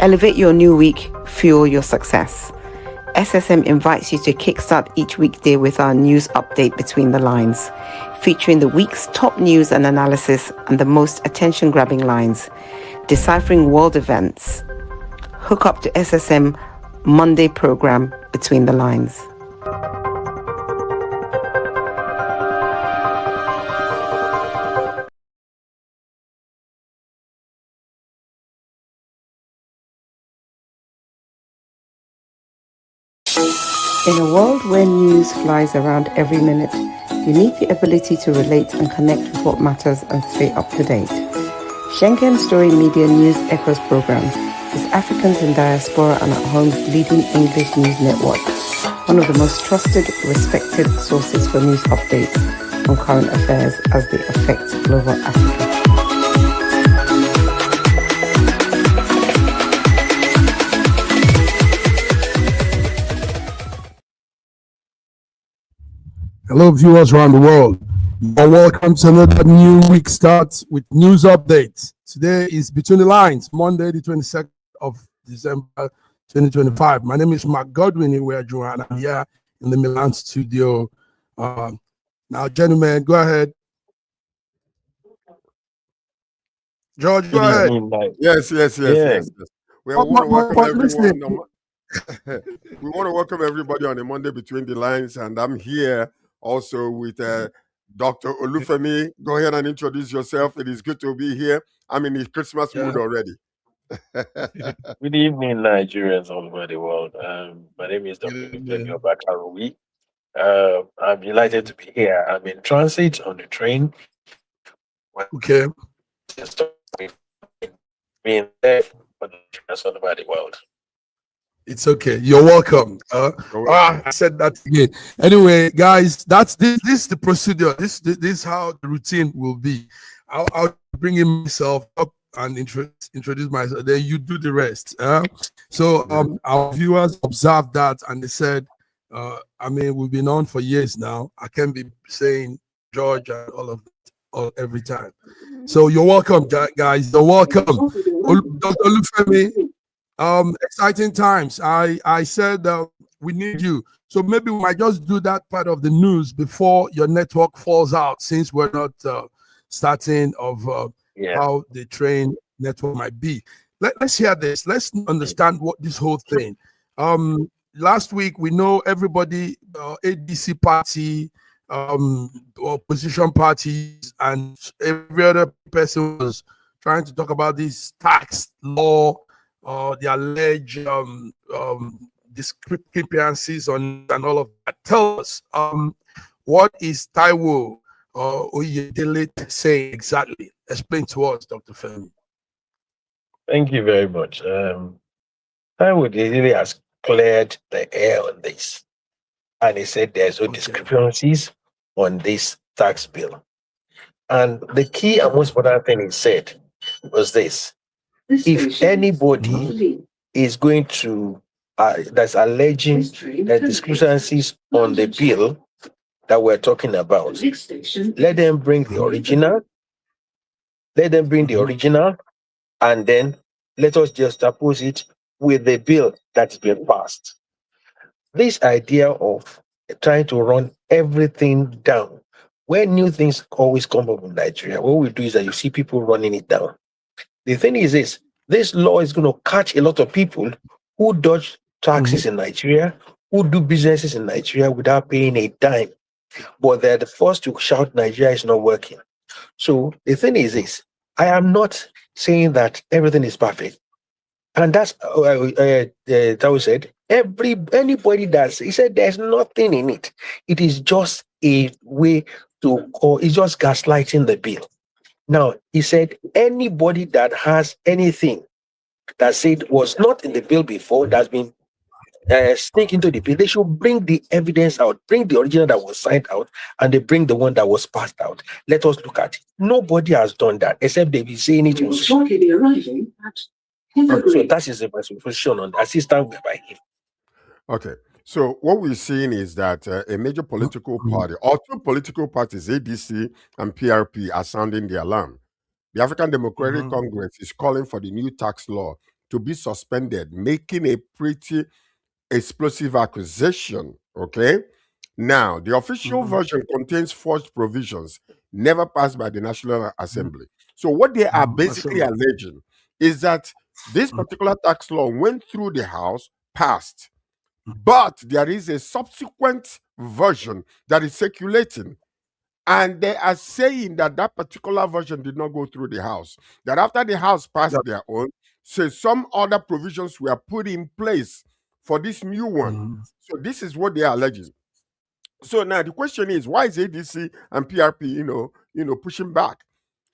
Elevate your new week, fuel your success. SSM invites you to kickstart each weekday with our news update Between the Lines, featuring the week's top news and analysis and the most attention-grabbing lines, deciphering world events. Hook up to SSM Monday program Between the Lines. In a world where news flies around every minute, you need the ability to relate and connect with what matters and stay up to date. Schengen Story Media News Echoes program is Africans in Diaspora and at Home's leading English news network, one of the most trusted, respected sources for news updates on current affairs as they affect global Africa. Hello, viewers around the world. You're welcome to another new week start with news updates. Today is Between the Lines, Monday, the 22nd of December, 2025. My name is Mark Godwin. We are Joanna here in the Milan studio. Now, gentlemen, go ahead. George, go ahead. Yes. We want to welcome everyone. We want to welcome everybody on the Monday Between the Lines, and I'm here also with Dr. Olufemi. Go ahead and introduce yourself. It is good to be here. I'm in the Christmas mood already. Good evening, Nigerians all over the world. My name is Dr. Olufemi Obakarowi. I'm delighted to be here. I'm in transit on the train. Okay. Being there for the Nigerians all over the world. It's okay. You're welcome. I said that again. Anyway, guys, this is the procedure. This is how the routine will be. I'll bring myself up and introduce myself. Then you do the rest. So our viewers observed that and they said, we've been on for years now. I can't be saying George and all of that every time. So you're welcome, guys. You're welcome. Dr. Olufemi. Exciting times. I said we need you, so maybe we might just do that part of the news before your network falls out, since we're not starting of how the train network might be. Let's hear this. Let's understand what this whole thing. Last week we know everybody, ADC party, opposition parties, and every other person was trying to talk about this tax law. The alleged discrepancies on and all of that. Tell us, what is Taiwo Oyedele saying exactly? Explain to us, Dr. Femi. Thank you very much. Taiwo Oyedele has cleared the air on this, and he said there's no discrepancies on this tax bill. And the key and most important thing he said was this: if anybody is going to that's alleging discrepancies on the bill that we're talking about, let them bring the original. Let them bring the original, and then let us just oppose it with the bill that's been passed. This idea of trying to run everything down, when new things always come up in Nigeria, what we do is that you see people running it down. The thing is this law is going to catch a lot of people who dodge taxes in Nigeria, who do businesses in Nigeria without paying a dime. But they're the first to shout Nigeria is not working. So the thing is this: I am not saying that everything is perfect. And that's that was said. Anybody he said there's nothing in it. It is just a way it's just gaslighting the bill. Now, he said anybody that has anything that said was not in the bill before, that's been sneak into the bill, they should bring the evidence out, bring the original that was signed out, and they bring the one that was passed out. Let us look at it. Nobody has done that, except they be saying it was shortly be arriving at. So that is the position on the assistant by him. Okay. So what we're seeing is that a major political party, or two political parties, ADC and PRP, are sounding the alarm. The African Democratic Congress is calling for the new tax law to be suspended, making a pretty explosive accusation. Okay. Now, the official version contains forged provisions never passed by the National Assembly. So, what they are basically alleging is that this particular tax law went through the House, passed, but there is a subsequent version that is circulating. And they are saying that that particular version did not go through the House. That after the House passed their own, so some other provisions were put in place for this new one. So this is what they are alleging. So now the question is, why is ADC and PRP, pushing back?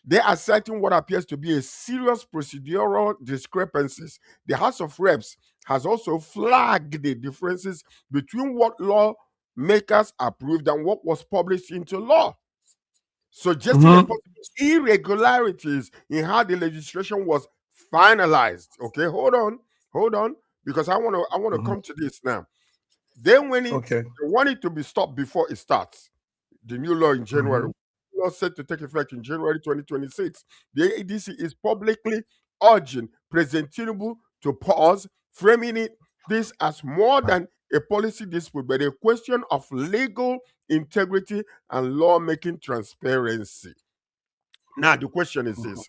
They are citing what appears to be a serious procedural discrepancies. The House of Reps has also flagged the differences between what lawmakers approved and what was published into law, suggesting a possible irregularities in how the legislation was finalized. Okay, hold on, because I want to come to this now. Then when they want it to be stopped before it starts, the new law in January, law set to take effect in January 2026, the ADC is publicly urging President Tinubu to pause, framing this as more than a policy dispute, but a question of legal integrity and lawmaking transparency. Now, the question is this.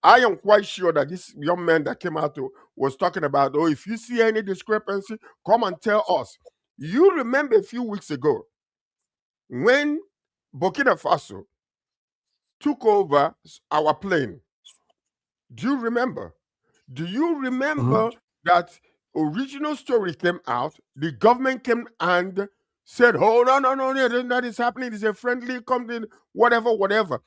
I am quite sure that this young man that came out was talking about, oh, if you see any discrepancy, come and tell us. You remember a few weeks ago when Burkina Faso took over our plane. Do you remember? Do you remember that original story came out? The government came and said, oh, no, that is happening. It's a friendly company, whatever.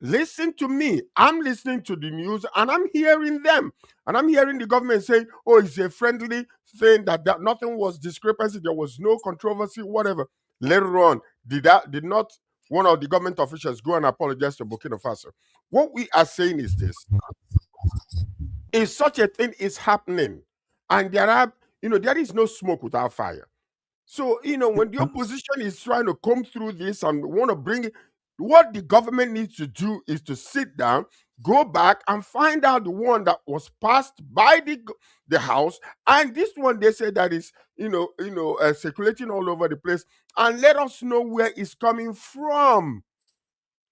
Listen to me. I'm listening to the news and I'm hearing them. And I'm hearing the government saying, oh, it's a friendly thing, that nothing was discrepancy. There was no controversy, whatever. Later on, did not one of the government officials go and apologize to Burkina Faso? What we are saying is this. If such a thing is happening and there is no smoke without fire. So, when the opposition is trying to come through this and want to bring it, what the government needs to do is to sit down, go back and find out the one that was passed by the House, and this one they say that is circulating all over the place, and let us know where it's coming from.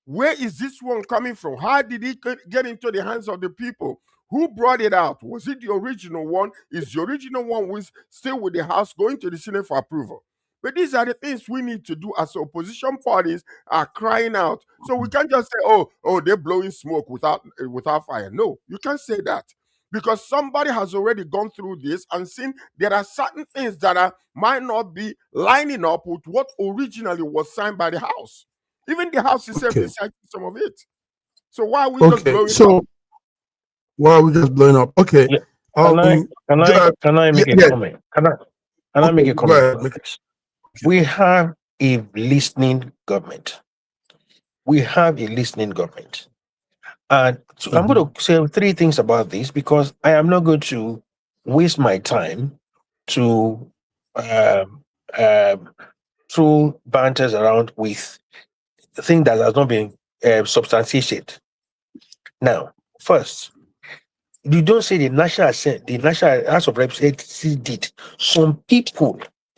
Where is this one coming from? How did it get into the hands of the people? Who brought it out? Was it the original one? Is the original one still with the House going to the Senate for approval? But these are the things we need to do as opposition parties are crying out. So we can't just say, oh, they're blowing smoke without fire. No, you can't say that. Because somebody has already gone through this and seen there are certain things that might not be lining up with what originally was signed by the House. Even the House itself is citing some of it. So why are we just blowing up? Why are we just blowing up? Okay. Yeah. Can I make a comment? Can I make a comment? We have a listening government. And so I'm going to say three things about this, because I am not going to waste my time to throw banters around with things that has not been substantiated. Now, first, you don't say the National House of Representatives did.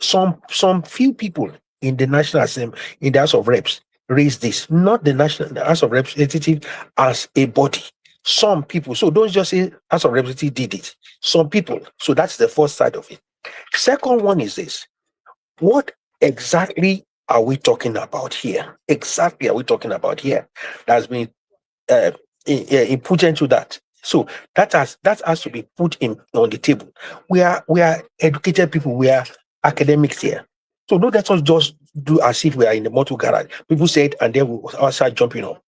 Some few people in the National Assembly, in the House of Reps, raised this, not the House of Representatives as a body. Some people, so don't just say House of Representatives did it. Some people. So that's the first side of it. Second one is this. What exactly are we talking about here? That's been put into that. So that has to be put on the table. We are educated people. We are academics here. So don't let us just do as if we are in the motor garage. People say it and then we all start jumping up.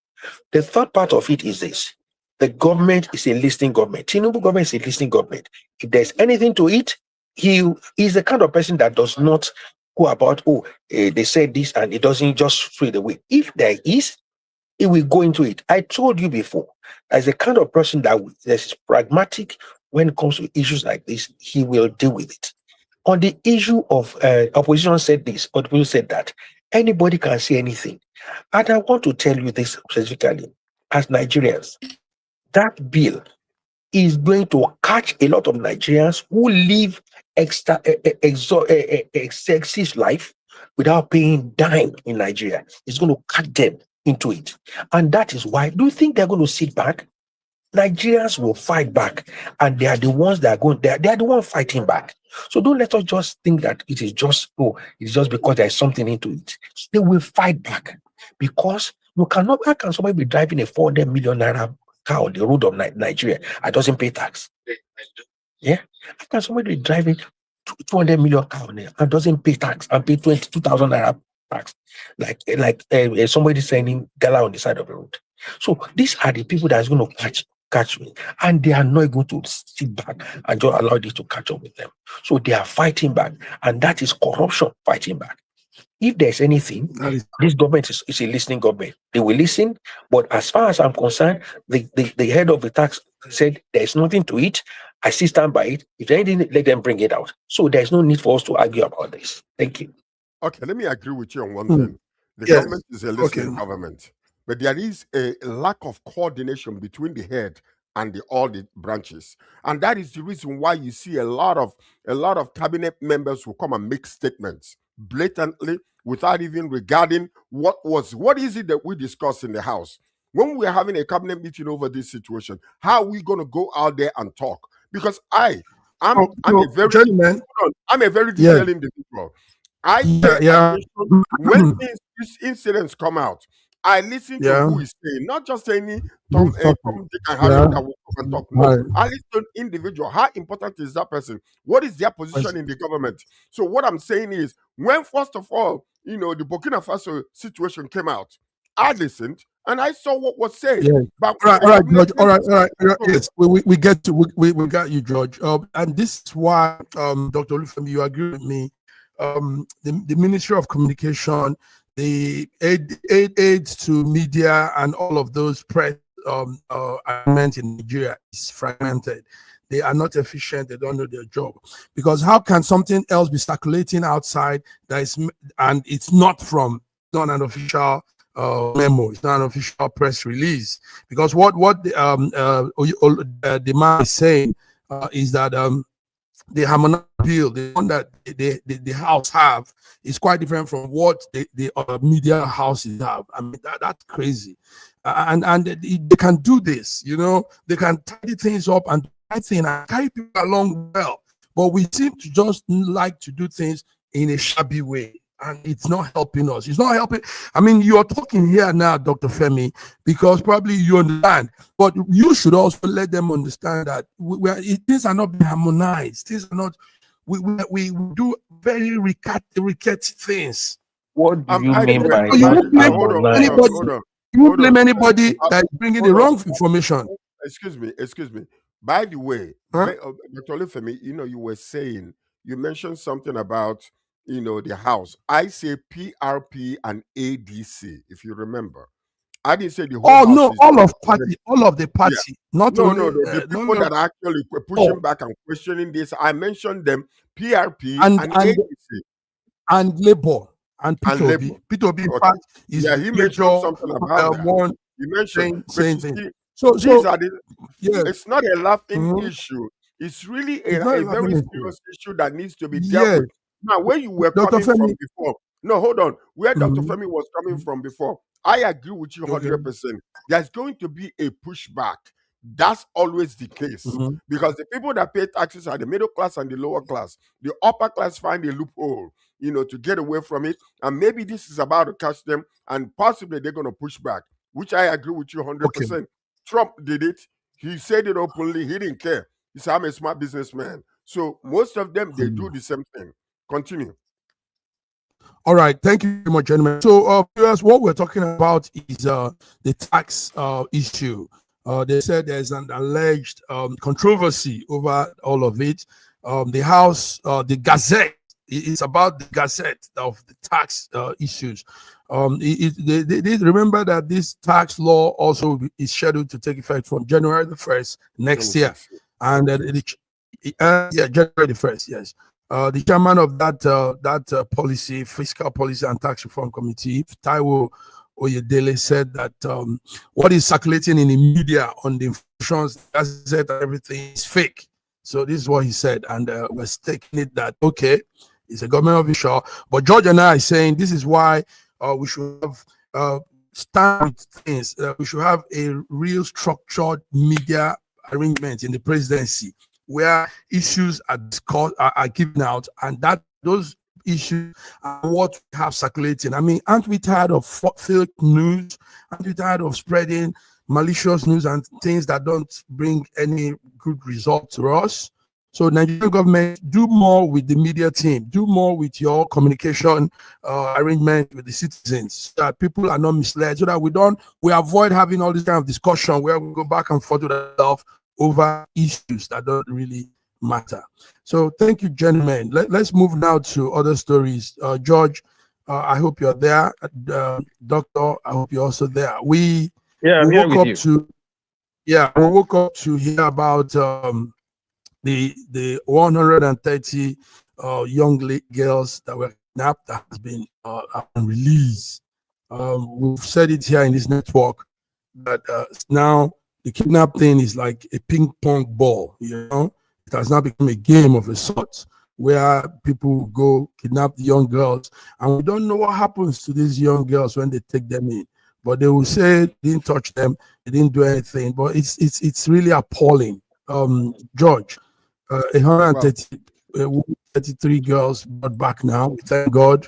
The third part of it is this. The government is a listening government. Tinubu government is a listening government. If there's anything to it, he is the kind of person that does not go about, they said this, and it doesn't just throw it away. If there is, he will go into it. I told you before, as a kind of person that is pragmatic when it comes to issues like this, he will deal with it. On the issue of opposition said this, opposition said that, anybody can say anything. And I want to tell you this specifically, as Nigerians, that bill is going to catch a lot of Nigerians who live excessive life without paying dime in Nigeria. It's going to catch them into it. And that is why, do you think they're going to sit back? Nigerians will fight back, and they are the ones that are going, they are the ones fighting back. So don't let us just think that it is just, it's just because there's something into it. They will fight back, because you cannot, how can somebody be driving a 400 million naira car on the road of Nigeria and doesn't pay tax? Yeah. How can somebody be driving 200 million car on there and doesn't pay tax and pay 22,000 naira tax? Like somebody sending gala on the side of the road. So these are the people that's going to catch me, and they are not going to sit back and just allow this to catch up with them. So they are fighting back, and that is corruption fighting back. If there's anything, this government is a listening government. They will listen, but as far as I'm concerned, the head of the tax said there's nothing to it. I still stand by it. If anything, let them bring it out. So there's no need for us to argue about this. Thank you. Okay, let me agree with you on one thing. The government is a listening government, but there is a lack of coordination between the head and all the branches, and that is the reason why you see a lot of cabinet members who come and make statements blatantly without even regarding what is it that we discussed in the house when we are having a cabinet meeting over this situation. How are we going to go out there and talk? Because I'm a very detailed individual. I pay attention when these incidents come out. I listen to who is saying, not just any Tom, Dick, and Harry that will come and talk. No, I listen to an individual. How important is that person? What is their position in the government? So what I'm saying is, when first of all, the Burkina Faso situation came out, I listened and I saw what was said. Yeah. But all right, George. All right. Yes, we get to we got you, George. And this is why, Dr. Olufemi, you agree with me. The Ministry of Communication, the aids to media, and all of those press arrangements in Nigeria is fragmented. They are not efficient. They don't know their job. Because how can something else be circulating outside and it's not an official memo? It's not an official press release. Because what the man is saying is that the harmonized bill, the one that the House have, is quite different from what the media houses have. I mean, that's crazy. And they can do this, they can tidy things up and carry people along well. But we seem to just like to do things in a shabby way. And it's not helping us. It's not helping. I mean, you're talking here now, Dr. Femi, because probably you understand. But you should also let them understand that things are not being harmonized. Things are not. We do very rickety things. What do you mean by that? You won't blame anybody that is bringing the wrong information. Excuse me. By the way, Dr. Olufemi, you were saying, you mentioned something about the House. I say PRP and ADC, if you remember. I didn't say the whole House. No, all of the party. Yeah. Not no, only the people that are actually pushing back and questioning this. I mentioned them, PRP and ADC. And Labour and P2B. P2B, in fact, is he mentioned something about that. He mentioned same thing. It's not a laughing issue. It's really a very serious issue that needs to be dealt with. Now, where you were coming from before, no, hold on. Where Dr. Femi was coming from before, I agree with you 100%. There's going to be a pushback. That's always the case because the people that pay taxes are the middle class and the lower class. The upper class find a loophole, to get away from it. And maybe this is about to catch them, and possibly they're going to push back, which I agree with you 100%. Okay. Trump did it. He said it openly. He didn't care. He said, I'm a smart businessman. So most of them, they do the same thing. Continue. All right. Thank you very much, gentlemen. So, what we're talking about is the tax issue. They said there's an alleged controversy over all of it. The House, the Gazette, it's about the Gazette of the tax issues. They remember that this tax law also is scheduled to take effect from January the 1st next year. And January the 1st, yes. The chairman of that fiscal policy and tax reform committee, Taiwo Oyedele said that what is circulating in the media on the information gazette and everything is fake. So this is what he said, and we're taking it that okay, it's a government official. But George and I are saying this is why we should have stand with things. We should have a real structured media arrangement in the presidency where issues are discussed, are given out, and that those issues are what we have circulating. I mean, aren't we tired of fake news? Aren't we tired of spreading malicious news and things that don't bring any good result to us? So Nigerian government, do more with the media team, do more with your communication arrangement with the citizens, so that people are not misled, so that we avoid having all this kind of discussion where we go back and forth with ourselves over issues that don't really matter. So thank you, gentlemen. Let's move now to other stories. George, I hope you're there. Doctor, I hope you're also there. We woke up to hear about the 130 young girls that were kidnapped that has been released. We've said it here in this network that now the kidnap thing is like a ping pong ball, you know. It has now become a game of a sort where people go kidnap the young girls, and we don't know what happens to these young girls when they take them in. But they will say they didn't touch them, they didn't do anything. But it's really appalling. George, 133 girls brought back now. Thank God.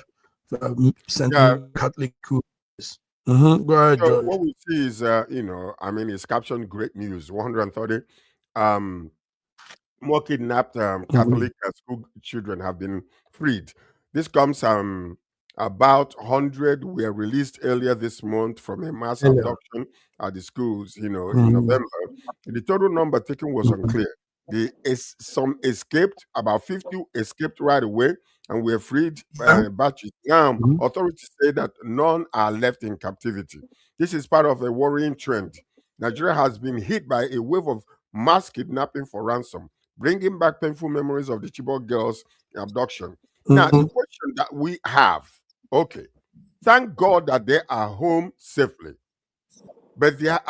Catholic schools. Go ahead, so George. what we see is, I mean, it's captioned great news. 130 more kidnapped Catholic school children have been freed. This comes about 100 were released earlier this month from a mass abduction at the schools, in November. The total number taken was unclear. Some escaped, about 50 escaped right away and were freed batches. Now, authorities say that none are left in captivity. This is part of a worrying trend. Nigeria has been hit by a wave of mass kidnapping for ransom, bringing back painful memories of the Chibok girls' abduction. Now, the question that we have, okay, thank God that they are home safely. But here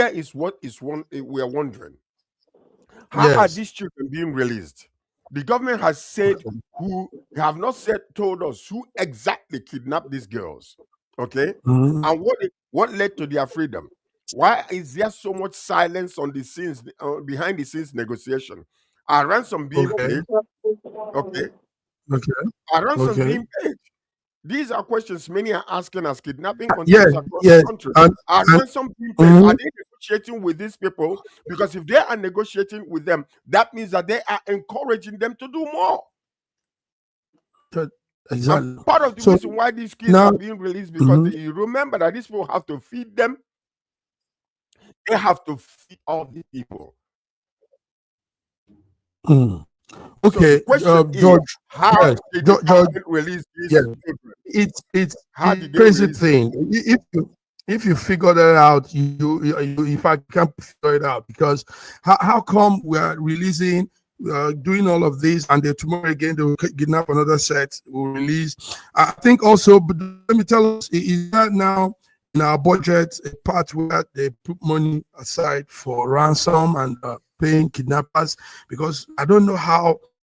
is what we are wondering. How are these children being released? The government has said have not told us who exactly kidnapped these girls. Okay? And what led to their freedom? Why is there so much silence on the scenes, behind the scenes negotiation? Are ransom being paid? Okay. Are ransom being paid? These are questions many are asking as kidnapping continues across the country. Are ransom being paid? Are they negotiating with these people? Because if they are negotiating with them, that means that they are encouraging them to do more. Exactly. And part of the reason why these kids are being released, because you remember that these people have to feed them. They have to feed all these people. Okay, so George. How did George release these children? It's a crazy thing. If you figure that out, you if I can't figure it out, because how come we are releasing, doing all of this, and then tomorrow again they will kidnap another set, will release? I think also, but let me tell us, is that now in our budget a part where they put money aside for ransom and paying kidnappers? Because I don't know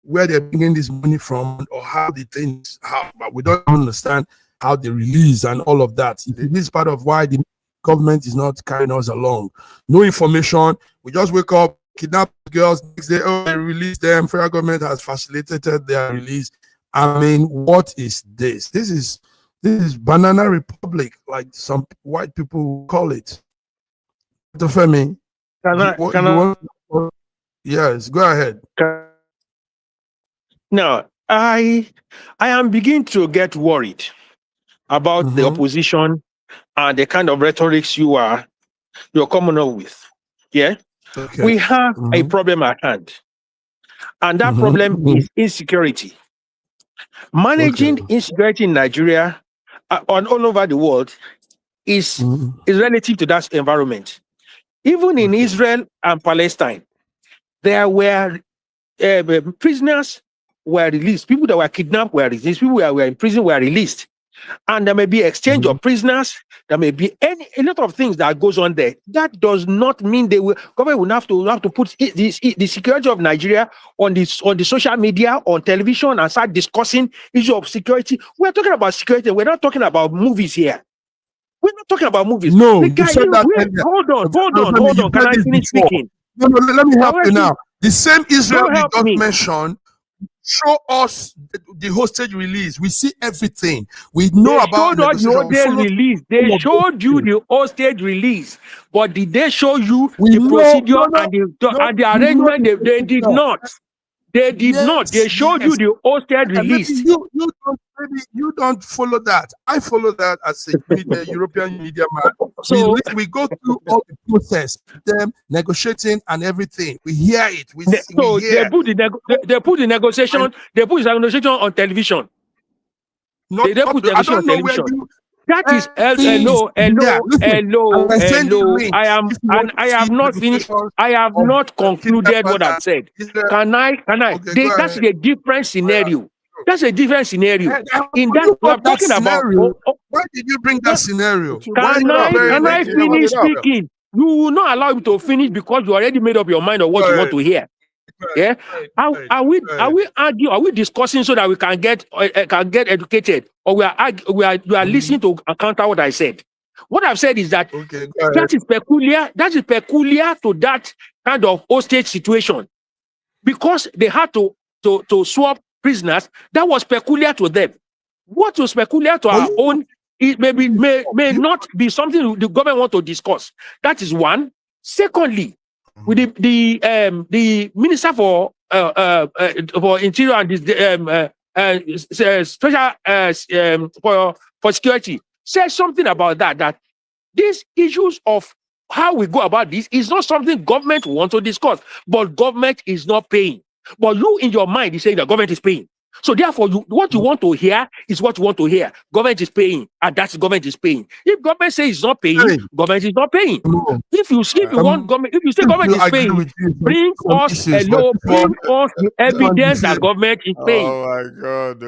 where they're bringing this money from, or how the things, but we don't understand how they release and all of that. This is part of why the government is not carrying us along. No information. We just wake up, kidnap girls, next day, they release them. Federal government has facilitated their release. I mean, what is this? This is Banana Republic, like some white people call it. Dr. Femi, yes, go ahead. Now, I am beginning to get worried about the opposition and the kind of rhetorics you're coming up with. Yeah, we have a problem at hand, and that problem is insecurity. Managing insecurity in Nigeria and all over the world is relative to that environment. Even in Israel and Palestine, there were prisoners were released. People that were kidnapped were released. People that were in prison were released. and there may be exchange of prisoners. There may be a lot of things that goes on there. That does not mean government will have to put the security of Nigeria on the social media, on television, and start discussing issue of security. We're talking about security. We're not talking about movies here. We're not talking about movies. No, the guy, you said that. Hold on. Can I finish speaking? No, let me help you now. The same Israel you just mentioned show us the hostage release. We see everything. We know about the hostage release. They showed you the hostage release, but did they show you the procedure and the arrangement? They did not. They did not. They showed you the hostage release. Maybe you don't follow that. I follow that as a European media man. So we go through all the process, them negotiating and everything. We hear it. They put the negotiation. They put the negotiation on television. They put the negotiation on television. That is hello. I have not finished. I have not concluded what I've said. Can I? That's a different scenario. That's a different scenario. In that, we're talking scenario, about. Why did you bring that scenario? Can I finish speaking? You will not allow me to finish because you already made up your mind of what you want to hear. Yeah. Are we arguing? Are we discussing so that we can get educated, or we are listening to counter what I said? What I've said is that that is peculiar. That is peculiar to that kind of hostage situation, because they had to swap prisoners. That was peculiar to them. What was peculiar to our own, it may not be something the government want to discuss. That is one. Secondly, with the minister for interior and special for security said something about that these issues of how we go about this is not something government wants to discuss, but government is not paying. But you, in your mind, is saying that government is paying. So therefore, what you want to hear is what you want to hear. Government is paying, and that's government is paying. If government says it's not paying, government is not paying. If you say government is paying, bring us the evidence that government is paying. Oh my God!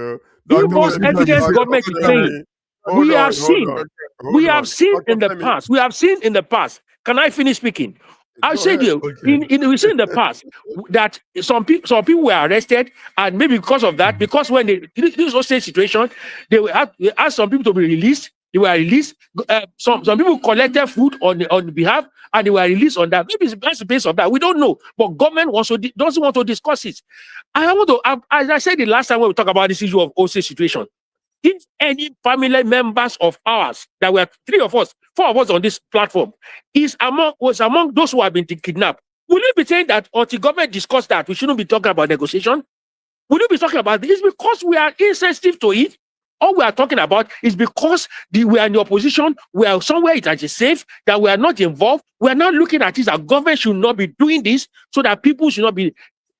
Give us evidence government is paying. We have seen in the past. Can I finish speaking? I said we see in the past that some people were arrested, and maybe because of that, because when this hostage situation, they asked some people to be released. They were released. Some people collected food on behalf, and they were released on that. Maybe that's the base of that. We don't know, but government doesn't want to discuss it. As I said the last time when we talked about this issue of hostage situation. If any family members of ours, that were 4 of us on this platform, was among those who have been kidnapped, will you be saying that until government discuss that, we shouldn't be talking about negotiation? Will you be talking about this? Because we are insensitive to it? All we are talking about is because we are in the opposition, we are somewhere it is safe, that we are not involved. We are not looking at this, that government should not be doing this, so that people should not be.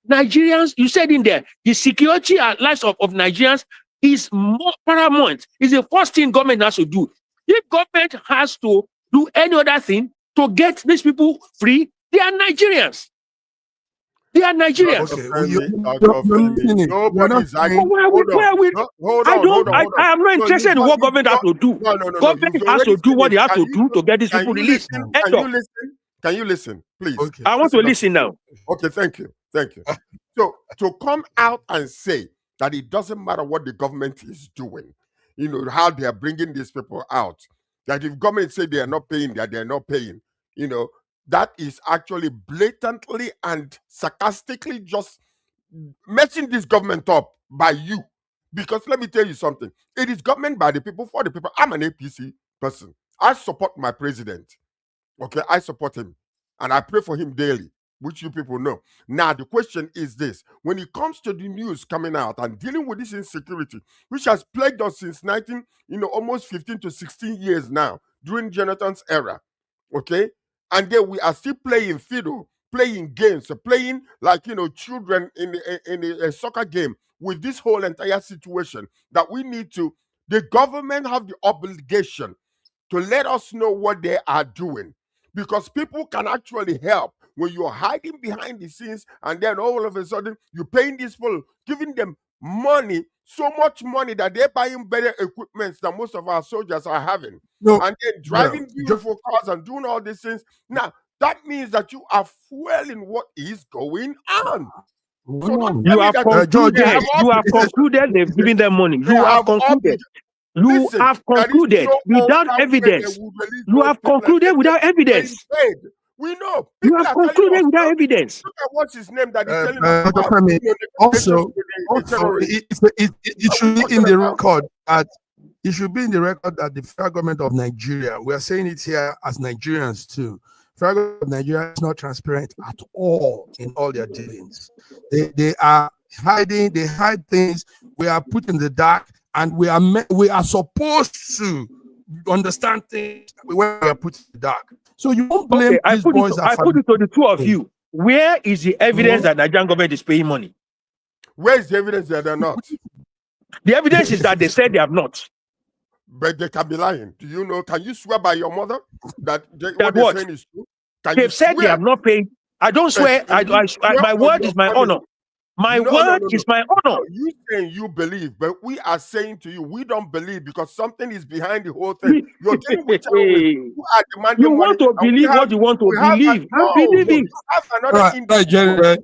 Nigerians, you said in there, the security and lives of Nigerians is more paramount. It's the first thing government has to do. If government has to do any other thing to get these people free, they are Nigerians. They are Nigerians. Nobody's arguing. I am not interested in what government has to do. Government has to do what they have to do to get these people released. Can you listen, please? I want to listen now. Okay, thank you. So to come out and say that it doesn't matter what the government is doing, how they are bringing these people out, that if government say they are not paying, that they are not paying, that is actually blatantly and sarcastically just messing this government up by you. Because let me tell you something, it is government by the people, for the people. I'm an APC person. I support my president. Okay, I support him. And I pray for him daily, which you people know. Now, the question is this. When it comes to the news coming out and dealing with this insecurity, which has plagued us since almost 15 to 16 years now, during Jonathan's era, okay? And then we are still playing fiddle, playing games, playing like, children in a soccer game with this whole entire situation that we need to, the government have the obligation to let us know what they are doing. Because people can actually help when you're hiding behind the scenes, and then all of a sudden you're paying these people, giving them money, so much money that they're buying better equipment than most of our soldiers are having. No, and then driving beautiful cars and doing all these things. Now, that means that you are fueling what is going on. So don't tell You me have that concluded. You have concluded they've given them money. You have concluded. You have concluded without evidence. You have concluded without evidence. We know. You have concluded without evidence. Look at what's his name that is telling us Dr. about, Femi, also, it should be in the record that it should be in the record that the federal government of Nigeria, we are saying it here as Nigerians too, federal government of Nigeria is not transparent at all in all their dealings. They are hiding, they hide things, we are put in the dark, and we are supposed to understand things when we are put in the dark. So you won't blame these boys. I put it to the two of you. Where is the evidence that the Nigerian government is paying money? Where is the evidence that they're not? The evidence is that they said they have not. But they can be lying. Do you know? Can you swear by your mother that what what? they're saying is true? They've said they have not paid. I don't swear. My word is my honor. My word is my honor. No, you saying you believe, but we are saying to you, we don't believe because something is behind the whole thing. You're dealing with who are demanding you want to believe what you want to believe. You have another gentlemen.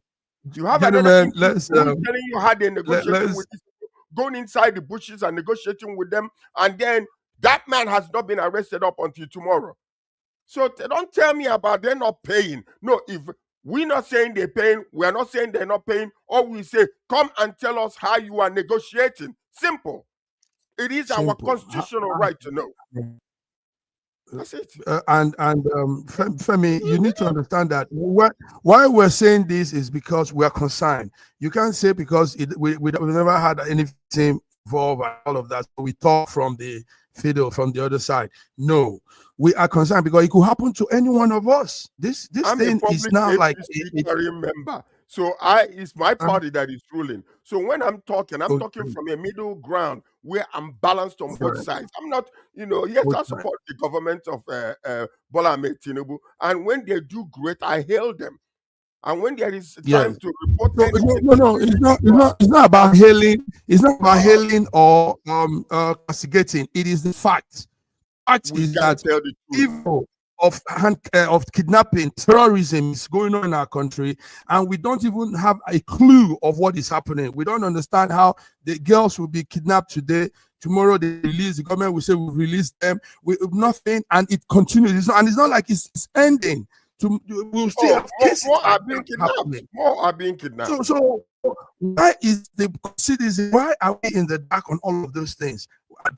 You have gentlemen, another telling you how they negotiating with these people, going inside the bushes and negotiating with them, and then that man has not been arrested up until tomorrow. So don't tell me about they're not paying. No, if we're not saying they're paying, we're not saying they're not paying, or we say, come and tell us how you are negotiating. Simple. It is our constitutional right to know. That's it. Femi, you need to understand that why we're saying this is because we are concerned. You can't say because we never had anything involved and all of that. So we talk from the fiddle from the other side. No, we are concerned because it could happen to any one of us. This thing is now like a member. So it's my party that is ruling. So when I'm talking from a middle ground where I'm balanced on both sides. I'm not, yes, I support the government of Bola Ahmed Tinubu. And when they do great, I hail them. And when there is time to report, it's not about hailing. It's not about hailing or castigating. It is the fact. Fact is that evil of kidnapping, terrorism is going on in our country, and we don't even have a clue of what is happening. We don't understand how the girls will be kidnapped today. Tomorrow they release, the government will say we'll release them with nothing, and it continues. It's not like it's ending. We'll still have cases. More are being kidnapped. More are being kidnapped. So why is the citizen? Why are we in the dark on all of those things?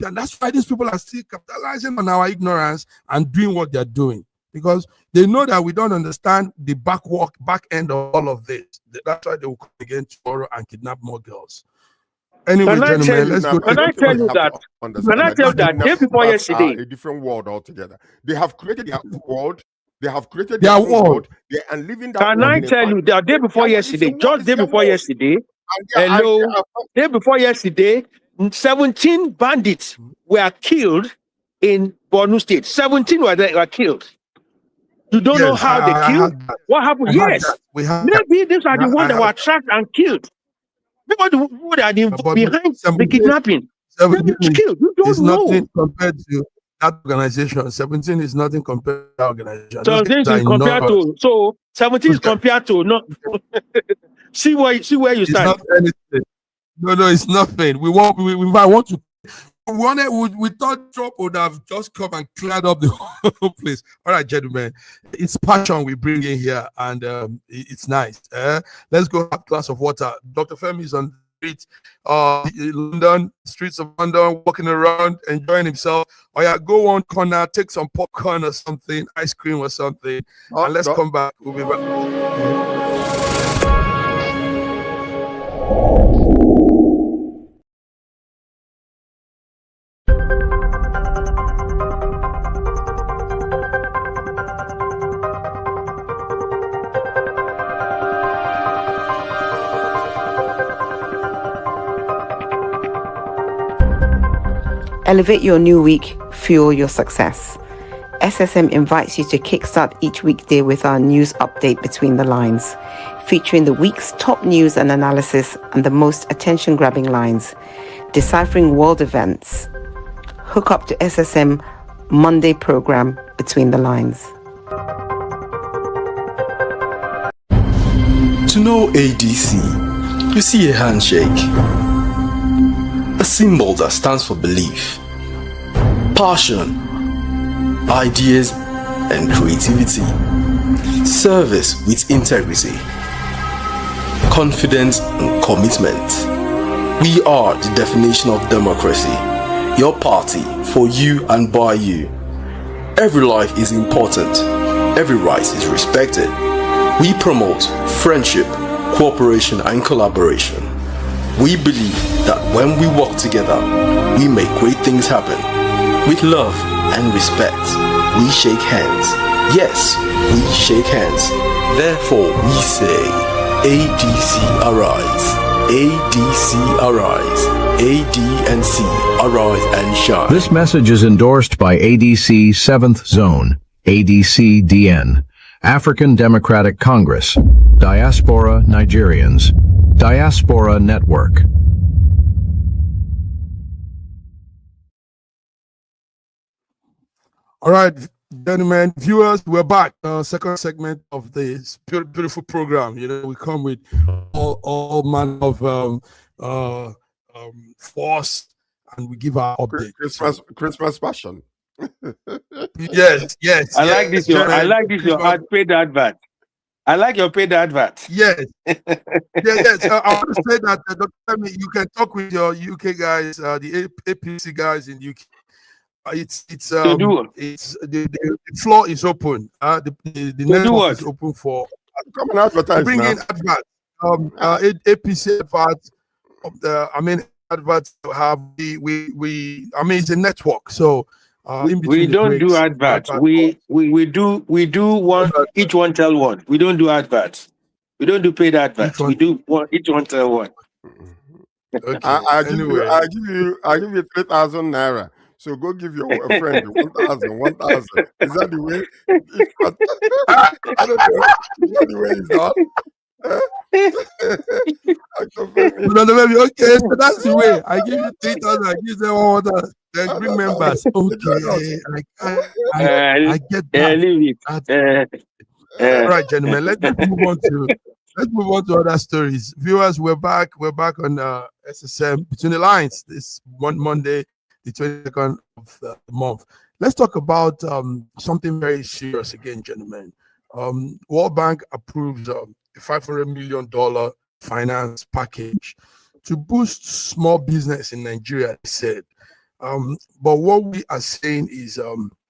And that's why these people are still capitalizing on our ignorance and doing what they're doing, because they know that we don't understand the back end of all of this. That's why they will come again tomorrow and kidnap more girls. Anyway, gentlemen, let's go. Can I tell you that? Can I tell that day before yesterday? A different world altogether. They have created their world. They have created their world. And living that. Can I tell you that day before yesterday? Just day before yesterday. Day before yesterday. 17 bandits were killed in Borno State. 17 were killed. You don't know how they killed? What happened? Yes. Maybe these are the ones that were tracked and killed. People who are behind the kidnapping. They were killed. You don't know. Nothing compared to that organization. 17 is nothing compared to that organization. 17 is compared to no. see where you stand. No, it's nothing. We thought Trump would have just come and cleared up the whole place. All right, gentlemen, it's passion we bring in here, and it's nice. Let's go have a glass of water. Dr. Femi is on the streets of London, walking around, enjoying himself. Oh yeah, go one corner, take some popcorn or something, ice cream or something, and let's come back. We'll be back. Elevate your new week, fuel your success. SSM invites you to kickstart each weekday with our news update between the lines. featuring the week's top news and analysis and the most attention-grabbing lines, deciphering world events. Hook up to SSM Monday program Between the Lines. To know ADC, you see a handshake, a symbol that stands for belief, passion, ideas, and creativity, service with integrity, confidence and commitment. We are the definition of democracy, your party, for you and by you. Every life is important, every right is respected. We promote friendship, cooperation and collaboration. We believe that when we work together, we make great things happen. With love and respect, we shake hands. Yes, we shake hands. Therefore, we say, ADC arise, ADC arise, AD&C arise and shine. This message is endorsed by ADC 7th Zone, ADC-DN, African Democratic Congress, Diaspora Nigerians, Diaspora Network. All right, gentlemen, viewers, we're back. Second segment of this beautiful program. You know, we come with all manner of force, and we give our update. Christmas passion. Yes. I like this. I like this. Your paid advert. I like your paid advert. Yes. Yes. I want to say that, Dr. Femi, you can talk with your UK guys, the APC guys in UK. The floor is open. The network is open for come and advertise. Bring in adverts. APC adverts. Adverts have it's a network. So we don't do adverts. We do one. Each one tell one. We don't do adverts. We don't do paid adverts. We do one. Each one tell one. Okay. I give you 3,000 naira. So go give your friend 1,000. Is that the way? I don't know. Is that the way it's done? Okay, so that's the way. I give you 3,000. I give them all the bring members. Okay, I get that. All right, gentlemen. Let's move on to other stories. Viewers, we're back. We're back on SSM Between the Lines this Monday, the 22nd of the month. Let's talk about something very serious again, gentlemen. World Bank approves a $500 million finance package to boost small business in Nigeria, they said. But what we are saying is,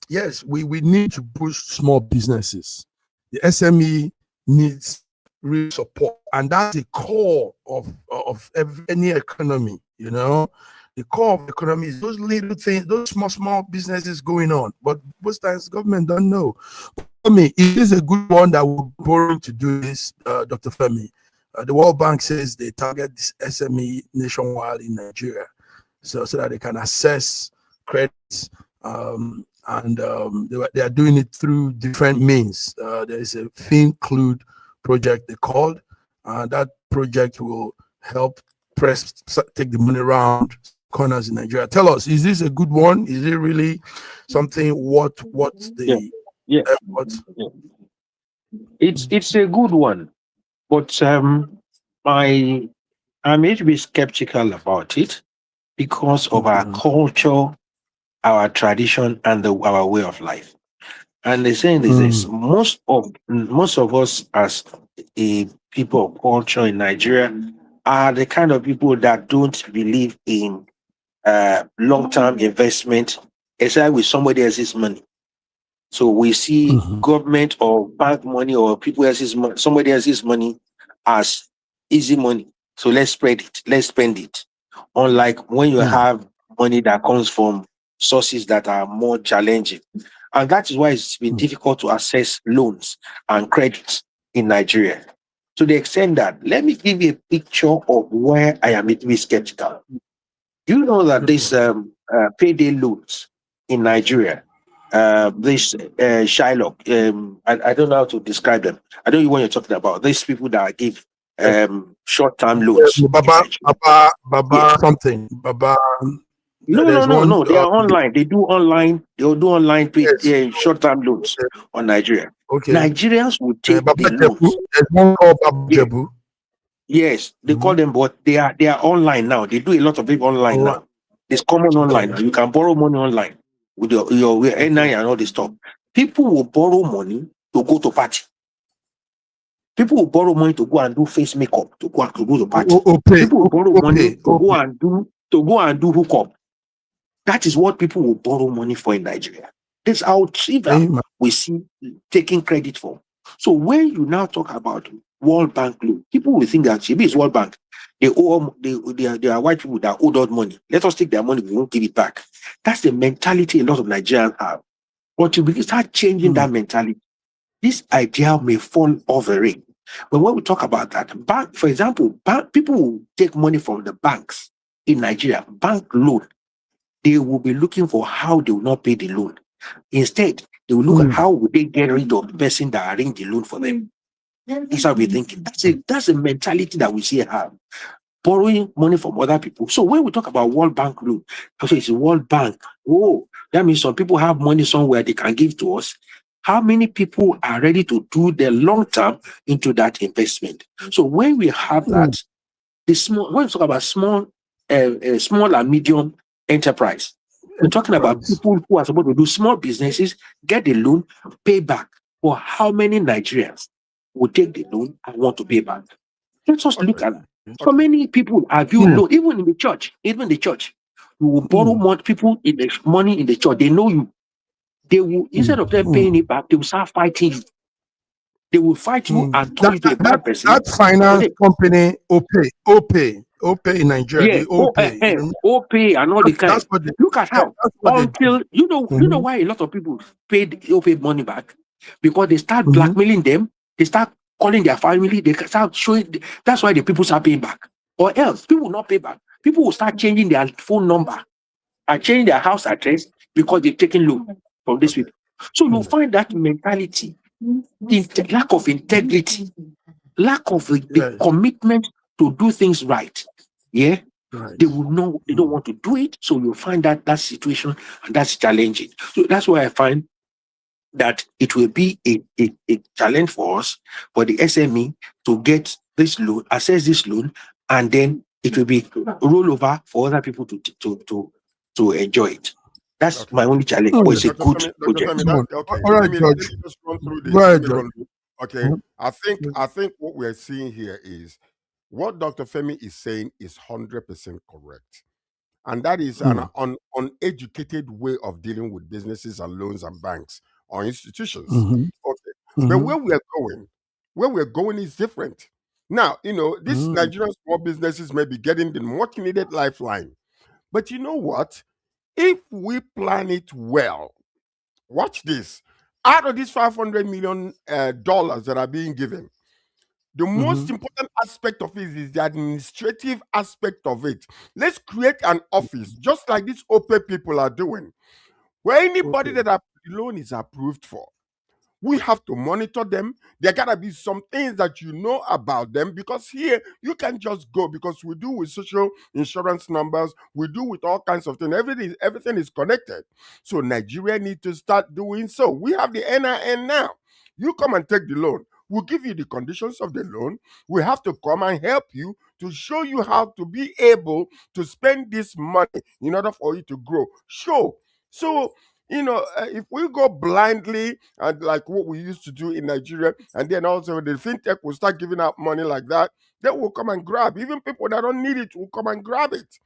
yes, we need to boost small businesses. The SME needs real support, and that's the core of any economy, you know. The core of the economy is those little things, those small businesses going on. But most times government don't know. Femi, it is a good one that we're borrowing to do this, Dr. Femi. The World Bank says they target this SME nationwide in Nigeria, so that they can assess credits, and they are doing it through different means. There is a FinClude project they called. That project will help take the money around corners in Nigeria. Tell us, is this a good one? Is it really something what the effort? It's a good one, but I'm a little bit skeptical about it because of our culture, our tradition, and our way of life. And the saying is this: most of us as a people of culture in Nigeria are the kind of people that don't believe in long-term investment, except with somebody else's money. So we see government or bank money or people else's money, somebody else's money as easy money. So let's spread it, let's spend it. Unlike when you have money that comes from sources that are more challenging. And that is why it's been difficult to access loans and credits in Nigeria. To the extent that, let me give you a picture of where I am a bit skeptical. You know that this payday loans in Nigeria, this Shylock. I don't know how to describe them. I don't know what you're talking about. These people that give short-term loans. Baba something. Baba. No. They are online. They do online. They'll do online short-term loans on Nigeria. Okay. Nigerians will take Baba the loans. There's one called Baba Jebu. Yes, they call them, but they are online now. They do a lot of it online now. It's common online. You can borrow money online with your NI and all this stuff. People will borrow money to go to party. People will borrow money to go and do face makeup to go to party. People will borrow money to go and do hookup. That is what people will borrow money for in Nigeria. This is how trivial we see taking credit for. So when you now talk about World Bank loan, people will think that maybe it's World Bank. They are white people that owe that money. Let us take their money, we won't give it back. That's the mentality a lot of Nigerians have. But you start changing that mentality, this idea may fall off a ring. But when we talk about that, for example, people will take money from the banks in Nigeria, bank loan. They will be looking for how they will not pay the loan. Instead, they will look at how would they get rid of the person that arranged the loan for them. That's how we're thinking. That's a mentality that we see have. Borrowing money from other people. So when we talk about World Bank loan, so it's a World Bank. Oh, that means some people have money somewhere they can give to us. How many people are ready to do the long term into that investment? So when we have that, when we talk about small and medium enterprise, we're talking about people who are supposed to do small businesses, get the loan, pay back. For how many Nigerians will take the loan and want to pay back? Let's just look at it. So many people have you loan, even in the church. Even the church, you will borrow more people in the money in the church. They know you. They will, instead of them paying it back, they will start fighting you. They will fight you and turn you to a bad person. That finance company, OPay in Nigeria. OPay and all the kind. Look at how until you know why a lot of people paid OPay money back, because they start blackmailing them. They start calling their family. They start showing. That's why the people start paying back. Or else people will not pay back. People will start changing their phone number and changing their house address because they've taken loan from these people. So you'll find that mentality, lack of integrity, lack of the commitment to do things right. Yeah. They will know they don't want to do it. So you'll find that situation, and that's challenging. So that's why I find that it will be a challenge for us, for the SME to get this loan, access this loan, and then it will be rollover for other people to enjoy it. That's my only challenge. But it's a good project. Let me just run through this. Okay. I think what we're seeing here is what Dr. Femi is saying is 100% correct. And that is an uneducated way of dealing with businesses and loans and banks or institutions. Okay. But where we're going is different. Now, these Nigerian small businesses may be getting the much needed lifeline. But you know what? If we plan it well, watch this. Out of these $500 million that are being given, the most important aspect of it is the administrative aspect of it. Let's create an office, just like these OPE people are doing, where anybody that a loan is approved for, we have to monitor them. There gotta be some things that you know about them, because here you can just go, because we do with social insurance numbers, we do with all kinds of things. Everything is connected. So Nigeria needs to start doing so. We have the NIN now. You come and take the loan. We'll give you the conditions of the loan. We have to come and help you to show you how to be able to spend this money in order for you to grow. Sure. So if we go blindly and like what we used to do in Nigeria, and then also the fintech will start giving out money like that, they will come and grab. Even people that don't need it will come and grab it.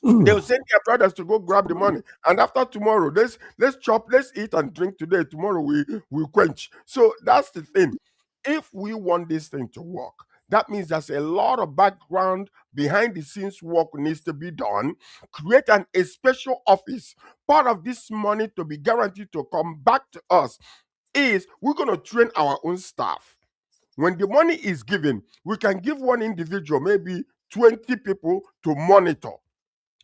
They'll send their brothers to go grab the money. And after tomorrow, let's chop, let's eat and drink today. Tomorrow we quench. So that's the thing. If we want this thing to work, that means there's a lot of background behind the scenes work needs to be done. Create a special office. Part of this money to be guaranteed to come back to us is we're going to train our own staff. When the money is given, we can give one individual, maybe 20 people to monitor.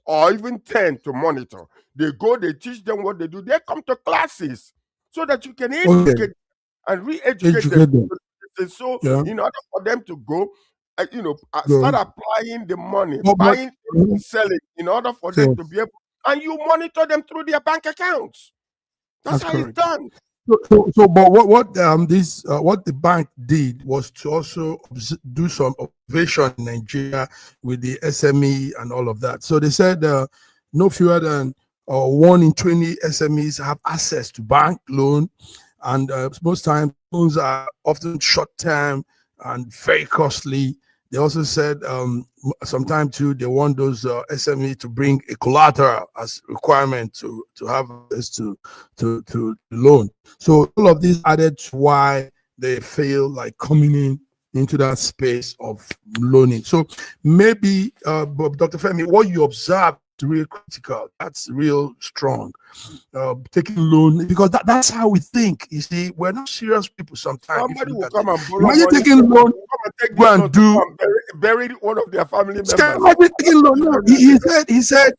or even 10 to monitor. They go, they teach them what they do. They come to classes so that you can educate and re-educate them. So in order for them to go, start applying the money, buying, selling, in order for them to be able, and you monitor them through their bank accounts. That's how it's done. But what the bank did was to also do some observation in Nigeria with the SME and all of that. So they said no fewer than 1 in 20 SMEs have access to bank loan, and most times loans are often short term and very costly. They also said sometimes too they want those SME to bring a collateral as requirement to have access to loan. So all of this added to why they feel like coming into that space of loaning. So maybe Dr. Femi, what you observe is real critical. That's real strong. Taking loan, because that's how we think. You see, we're not serious people sometimes. Somebody will come and borrow money. Taking loan, go and do bury one of their family members. Taking loan. No, he said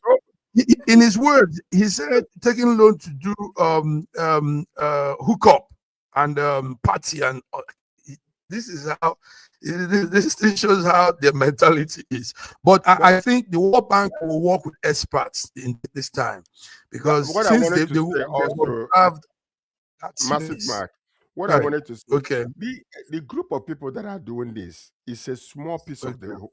in his words, he said taking loan to do hookup and party, and this is how this shows how their mentality is. But I think the World Bank will work with experts in this time, because what since I wanted to say also, have massive mark. What I wanted to say, the group of people that are doing this is a small piece of the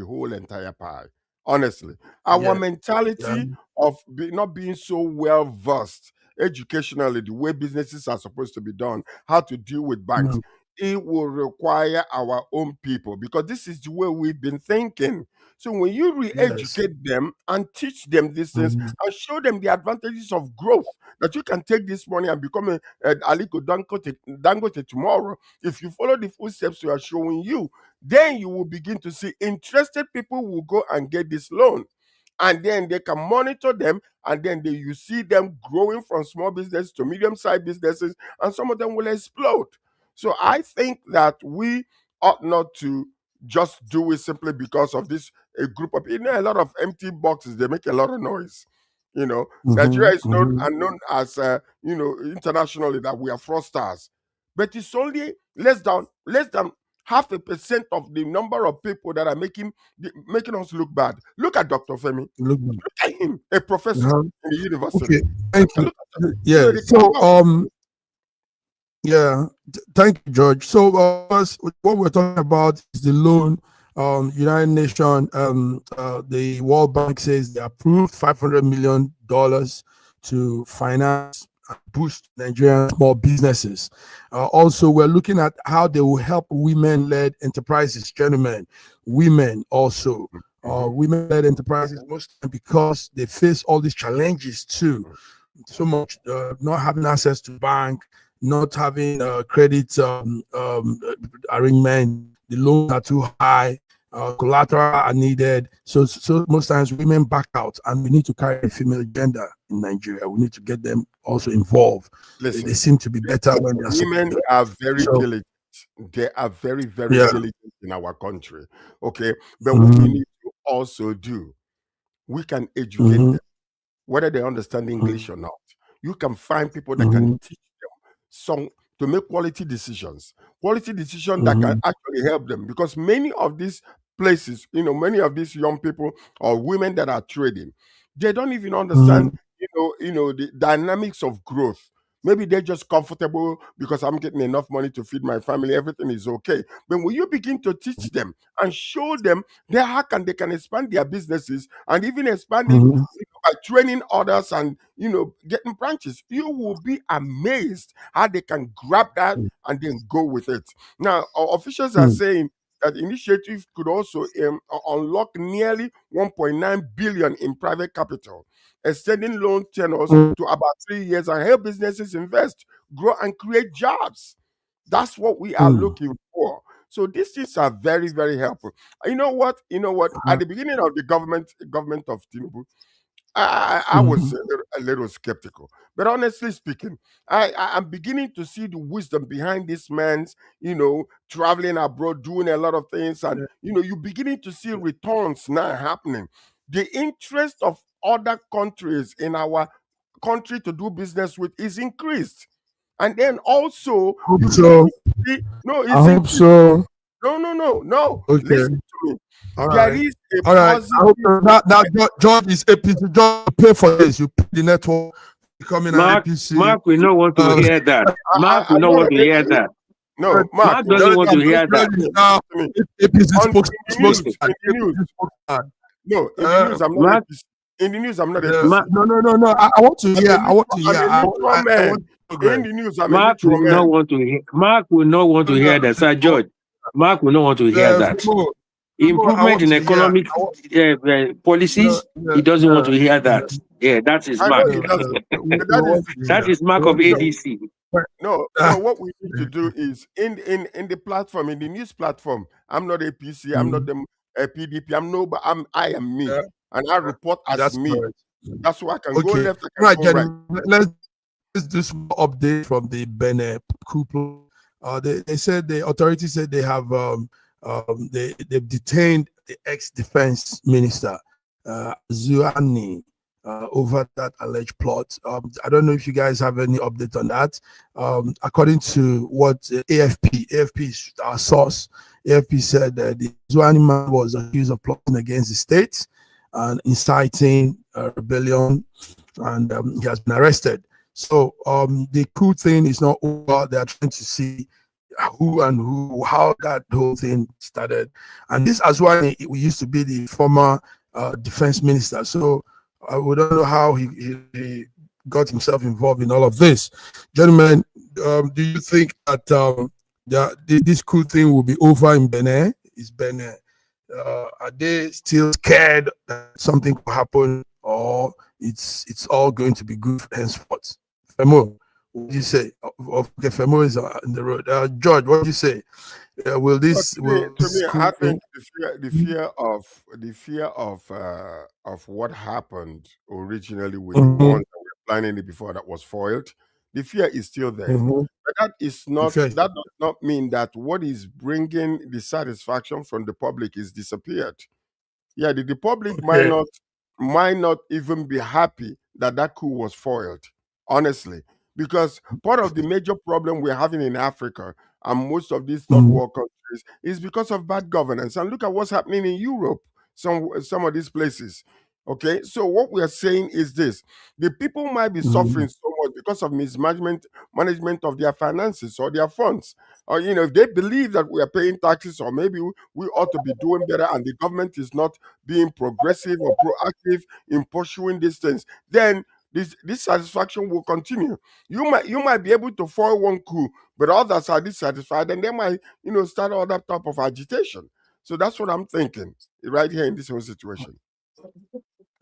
whole entire pie. Honestly, our mentality of not being so well versed educationally, the way businesses are supposed to be done, how to deal with banks, it will require our own people, because this is the way we've been thinking. So when you re-educate them and teach them these things and show them the advantages of growth, that you can take this money and become a Aliko Dangote tomorrow, if you follow the footsteps we are showing you, then you will begin to see interested people will go and get this loan. And then they can monitor them, and then you see them growing from small business to medium-sized businesses, and some of them will explode. So I think that we ought not to just do it simply because of this a group of, a lot of empty boxes. They make a lot of noise. Nigeria is known as internationally that we are fraudsters, but it's only less than 0.5% of the number of people that are making us look bad. Look at Dr. Femi. Look at him, a professor in the university. Okay, thank you. Thank you, George. So what we're talking about is the loan. United Nations, the World Bank says they approved $500 million to finance and boost Nigerian small businesses. Also, we're looking at how they will help women-led enterprises, gentlemen, women also. Women-led enterprises, most because they face all these challenges too. So much not having access to bank, not having credit arrangement, the loans are too high, collateral are needed. So most times women back out, and we need to carry a female gender in Nigeria. We need to get them also involved. Listen, they seem to be better when they're women are very diligent. They are very, very diligent in our country. Okay, but what we need to also do, we can educate them, whether they understand English or not. You can find people that can teach them to make quality decisions that can actually help them, because many of these places, many of these young people or women that are trading, they don't even understand the dynamics of growth. Maybe they're just comfortable because I'm getting enough money to feed my family, everything is okay. But when you begin to teach them and show them how they can expand their businesses, and even expanding by training others and getting branches, you will be amazed how they can grab that and then go with it. Now, our officials are saying that initiative could also unlock nearly 1.9 billion in private capital, extending loan tenures to about 3 years, and help businesses invest, grow, and create jobs. That's what we are looking for. So these things are very, very helpful. You know what? At the beginning of the government of Tinubu, I was a little skeptical, but honestly speaking, I'm beginning to see the wisdom behind this man's, traveling abroad, doing a lot of things, and you're beginning to see returns now happening. the interest of other countries in our country to do business with is increased. And then also, Hope so. No, I hope so. No. Okay. Listen to me. All There right. is a All right. positive. I hope now George is APC. George, pay for this. You pay the network, becoming an APC. Mark will not want to hear that. Mark will not want to hear that. No, Mark doesn't want to hear that. APC spokesman. No, in the news, I'm not APC. In the news, I'm not APC. No. I want to hear. I want to hear. In the news, I'm Mark a neutral will not man. want to hear. Mark will not want to hear that, Sir George. Mark will not want to hear that. Improvement in economic policies, he doesn't want to hear that. Yeah, that is Mark. That is Mark of ADC. No, what we need to do is in the platform, in the news platform, I'm not APC, I'm not the PDP, but I am me. And I report as me. Correct. That's why I can go left, I can go right. Let's do some update from the Benin coup. They said the authorities said they have they've detained the ex-defense minister Zuani over that alleged plot. I don't know if you guys have any update on that. According to what AFP is our source, AFP said that the Zuani man was accused of plotting against the state and inciting rebellion, and he has been arrested. So the coup thing is not over. They are trying to see how that whole thing started. And this Azwani, we used to be the former defense minister. So we don't know how he got himself involved in all of this. Gentlemen, do you think that this coup thing will be over in Benin? Is Benin, are they still scared that something could happen, or it's all going to be good henceforth? Femo, what do you say? Okay, Femo is on the road. George, what do you say? Will this? I think the fear of what happened originally with the ones that were planning it before that was foiled. The fear is still there, but that is not. That does not mean that what is bringing the satisfaction from the public is disappeared. Yeah, the public might not even be happy that that coup was foiled, honestly, because part of the major problem we're having in Africa and most of these third world countries is because of bad governance. And look at what's happening in Europe, some of these places. Okay, so what we are saying is this: the people might be suffering so much because of management of their finances or their funds. Or if they believe that we are paying taxes, or maybe we ought to be doing better, and the government is not being progressive or proactive in pursuing these things, then this satisfaction will continue. You might be able to foil one coup, but others are dissatisfied, and they might start all that type of agitation. So that's what I'm thinking right here in this whole situation.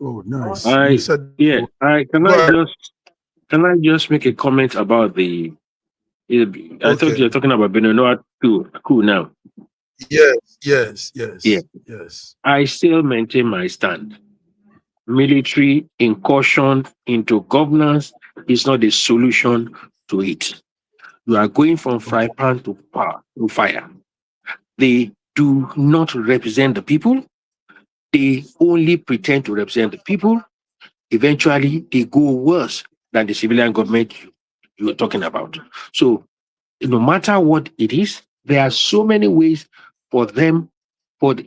Oh, nice. Can I just make a comment about the? I thought you were talking about Beninoa coup now. Yes. I still maintain my stand. Military incursion into governance is not the solution to it. You are going from fry pan to fire. They do not represent the people. They only pretend to represent the people. Eventually, they go worse than the civilian government you're talking about. So, no matter what it is, there are so many ways for them, for the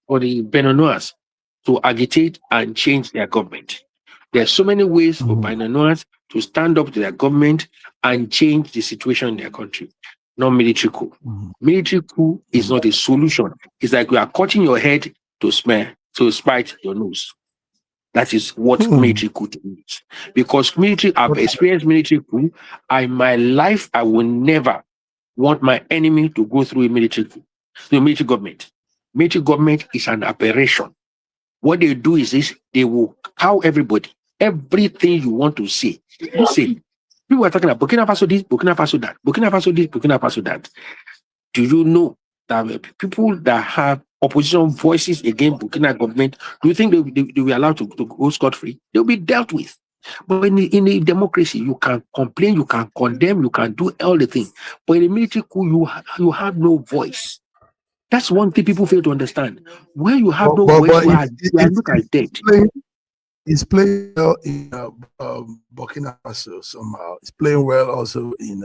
Beninois to agitate and change their government. There are so many ways for Beninois to stand up to their government and change the situation in their country. Not military coup. Military coup is not a solution. It's like we are cutting your head to spite your nose. That is what military coup is. Because I've experienced military coup. In my life, I will never want my enemy to go through a military coup. The military government. Military government is an aberration. What they do is this: they will cow everybody. Everything you want to say, you say. People are talking about Burkina Faso this, Burkina Faso that, Burkina Faso this, Burkina Faso that. Do you know that people that have opposition voices against Burkina government, do you think they will allowed to go scot-free? They'll be dealt with. But in a democracy, you can complain, you can condemn, you can do all the things. But in a military coup, you have no voice. That's one thing people fail to understand. When you have no voice, you are look at dead. He's playing well in Burkina Faso somehow. He's playing well also in.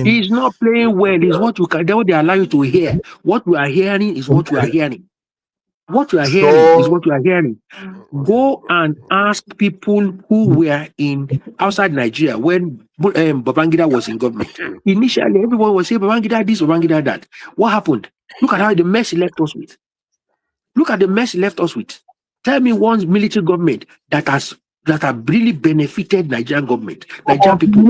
He's not playing well. Is what what they allow you to hear. What you are hearing is what you are hearing. What you are hearing is what you are hearing. Go and ask people who were in outside Nigeria when Babangida was in government. Initially, everyone was saying Babangida this, Babangida that. What happened? Look at how the mess he left us with. Look at the mess he left us with. Tell me one military government that have really benefited Nigerian government, Nigerian people.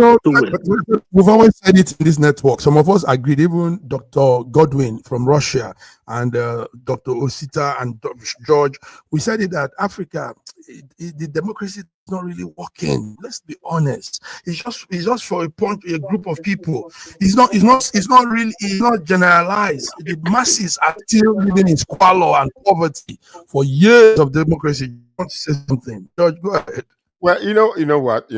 We've always said it in this network. Some of us agreed, even Dr. Godwin from Russia and Dr. Osita and Dr. George. We said it that Africa, the democracy is not really working. Let's be honest. It's just for a group of people. It's not generalized. The masses are still living in squalor and poverty for years of democracy. You want to say something? George, go ahead. Well, you know what.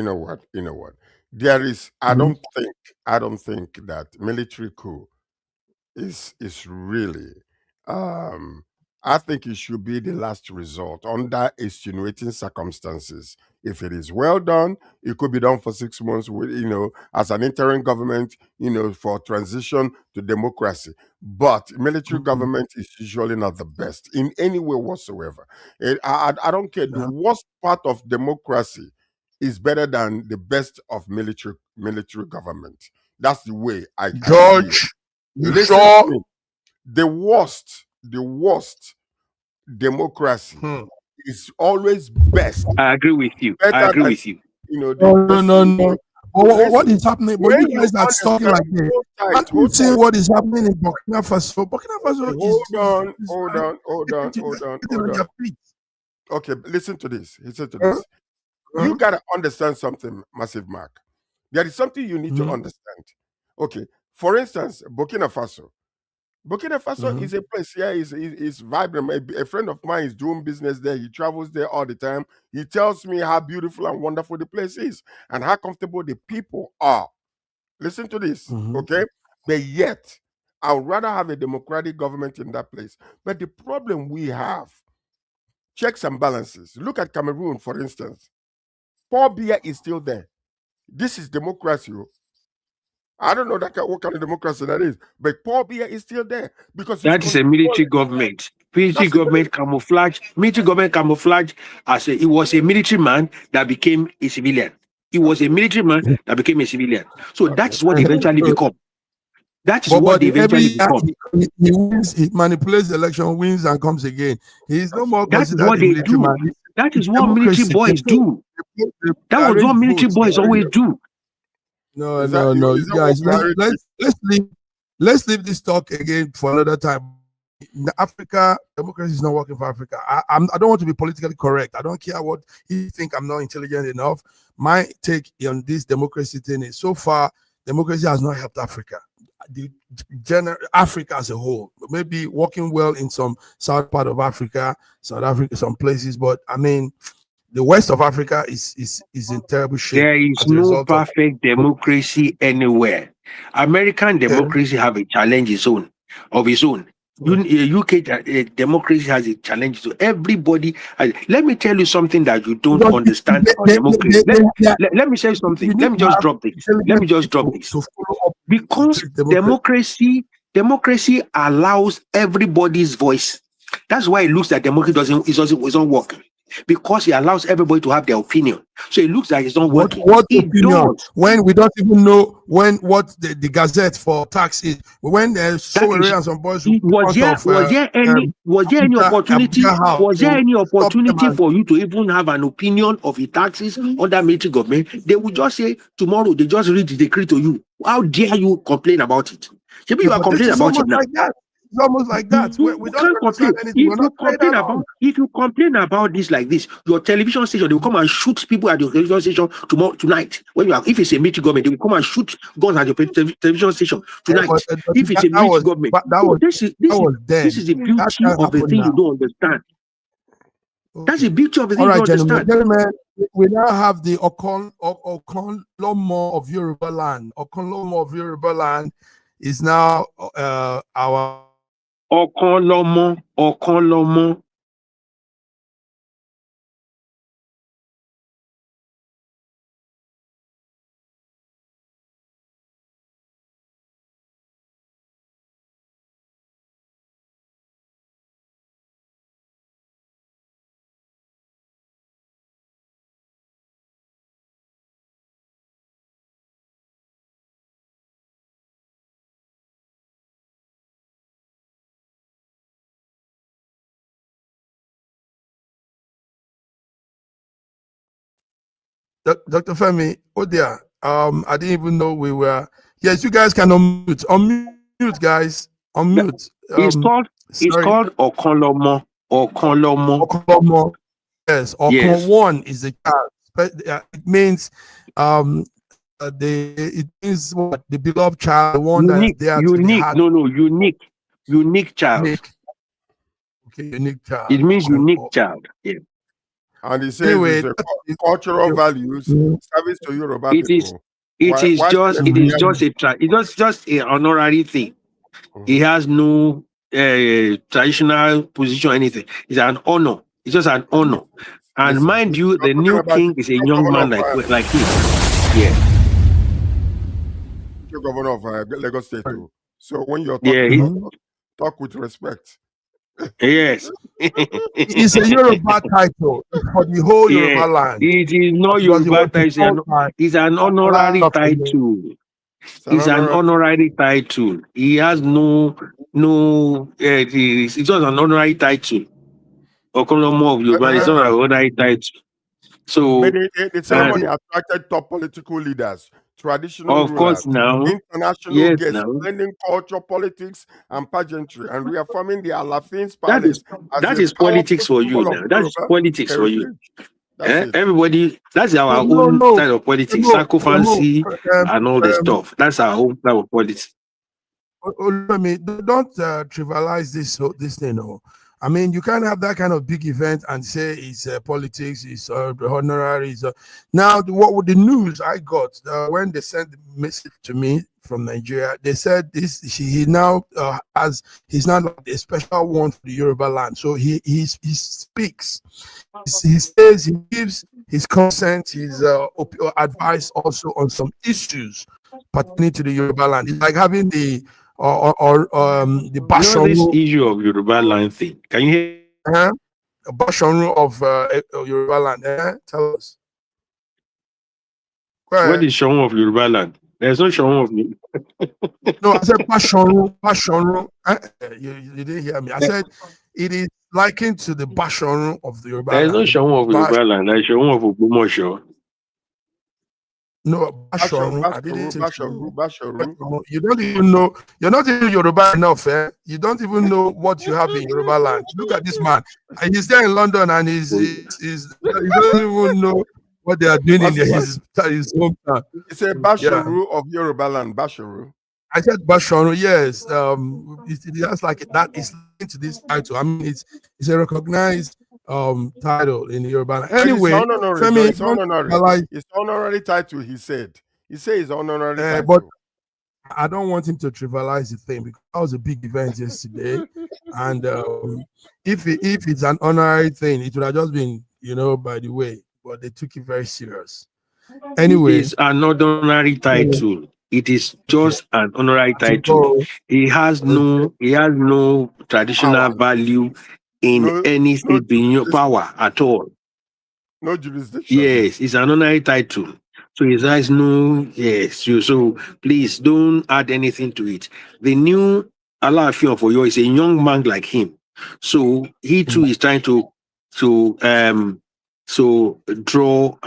There is. I don't think that military coup is really. I think it should be the last resort under extenuating circumstances. If it is well done, it could be done for 6 months with, as an interim government, for transition to democracy. But military government is usually not the best in any way whatsoever. I don't care. The worst part of democracy is better than the best of military government. That's the way I George, listen to me. The worst democracy is always best. I agree with you. No. What is happening? When you guys are talking like this, I'm not saying what is happening in Burkina Faso. Burkina Faso Hold on. Okay, listen to this. You gotta understand something, Massive Mark. There is something you need to understand. Okay, for instance, Burkina Faso is a place, is vibrant. A friend of mine is doing business there. He travels there all the time. He tells me how beautiful and wonderful the place is and how comfortable the people are. Listen to this, okay? But yet, I would rather have a democratic government in that place. But the problem we have, checks and balances. Look at Cameroon, for instance. Paul Biya is still there. This is democracy. I don't know what kind of democracy that is, but Paul Biya is still there because that is a military government. Military government camouflage as he was a military man that became a civilian. He was a military man that became a civilian. So that's what they eventually become. That is what they eventually become. He wins, he manipulates the election, wins, and comes again. He is no more considered a military man. That is what military boys do. That was what military boys always do. No, you guys. Let's leave this talk again for another time. In Africa, democracy is not working for Africa. I don't want to be politically correct. I don't care what you think. I'm not intelligent enough. My take on this democracy thing is, so far, democracy has not helped Africa. Africa as a whole, maybe working well in some south part of Africa, South Africa, some places, but I mean, the west of Africa is in terrible shape. There is no perfect democracy anywhere. American democracy have a challenge of its own. UK democracy has a challenge. So everybody, let me tell you something that you don't understand about democracy. Let me say something. Let me just drop this. Because democracy allows everybody's voice. That's why it looks like democracy doesn't work. Because it allows everybody to have their opinion. So it looks like it's not working. What opinion? When we don't even know what the gazette for tax is. When there's some boys was there any opportunity for you to even have an opinion of the taxes under military government? They would just say tomorrow, they just read the decree to you. How dare you complain about it? Maybe you are complaining about it now. It's almost like that. We don't complain. If you complain about this like this, your television station, they will come and shoot people at your television station tonight. If it's a military government, they will come and shoot guns at your television station tonight. If it's a military government, this is the beauty of the thing you don't understand. That's the beauty of the thing you don't understand. Gentlemen, we now have the Okonlomo of Yoruba land. Okonlomo of Yoruba land is now our Ọ̀kan Dr. Femi, oh dear, I didn't even know we were. Yes, you guys can unmute, guys, unmute. It's called Ọ̀kanlọ́mọ. Okomo. Yes, Yes. one is the child. It means it means what, the beloved child, the one Unique, that they are unique. No, unique child. Okay, unique child. It means unique child. Yeah. And he says Anyway, it's cultural values, service to Yoruba people. It is just an honorary thing. It has no traditional position or anything. It's an honor. It's just an honor. And mind you, the new king is a young man like him. Yeah. The governor of Lagos State too. So when you're talking, talk with respect. Yes. It's a Yoruba title for the whole Yoruba land. It is not Yoruba title. It's an honorary title. It's an honorary title. He has it's just an honorary title. Okonomo of Yoruba is not an honorary title. So the ceremony attracted top political leaders, traditional of course now, international guests, blending culture, politics, and pageantry, and reaffirming the Alafin's palace. That is politics for you now. That's politics for you. Everybody, that's our own side of politics, fancy and all the stuff. That's our own side of politics. Don't trivialize this thing. I mean, you can't have that kind of big event and say it's politics, it's honoraries. Now, what with the news I got when they sent the message to me from Nigeria, they said he's now like a special one for the Yoruba land. So he speaks, he says, he gives his consent, his advice also on some issues pertaining to the Yoruba land. It's like having the Bashorun, this issue of Yoruba land thing. Can you hear? Bashorun of Yoruba land. Tell us. What is Shorun of Yoruba land? There's no Shorun of me. No, I said Bashorun. You didn't hear me. I said it is likened to the Bashorun of the Yoruba land. There's no Shorun of Yoruba land. There's Shorun of Ogbomoso. No, Bashorun. I didn't say Bashorun. You don't even know. You're not even Yoruba enough, eh? You don't even know what you have in Yoruba land. Look at this man. He's there in London and he doesn't even know what they are doing in his hometown. It's a Bashorun of Yoruba land. Bashorun. I said Bashorun. Yes. It has like that. It's linked to this title. I mean, it's a recognized title in Yoruba. Anyway, it's honorary title. He said it's honorary title. But I don't want him to trivialize the thing because that was a big event yesterday, and if it's an honorary thing, it would have just been by the way. But they took it very serious. Anyway, it's an honorary title. It is just an honorary title. It has no traditional value in any state being power at all. No jurisdiction. Yes, it's an honorary title. So it has no, yes. So please don't add anything to it. The new Alaafin of Oyo is a young man like him. So he too is trying to draw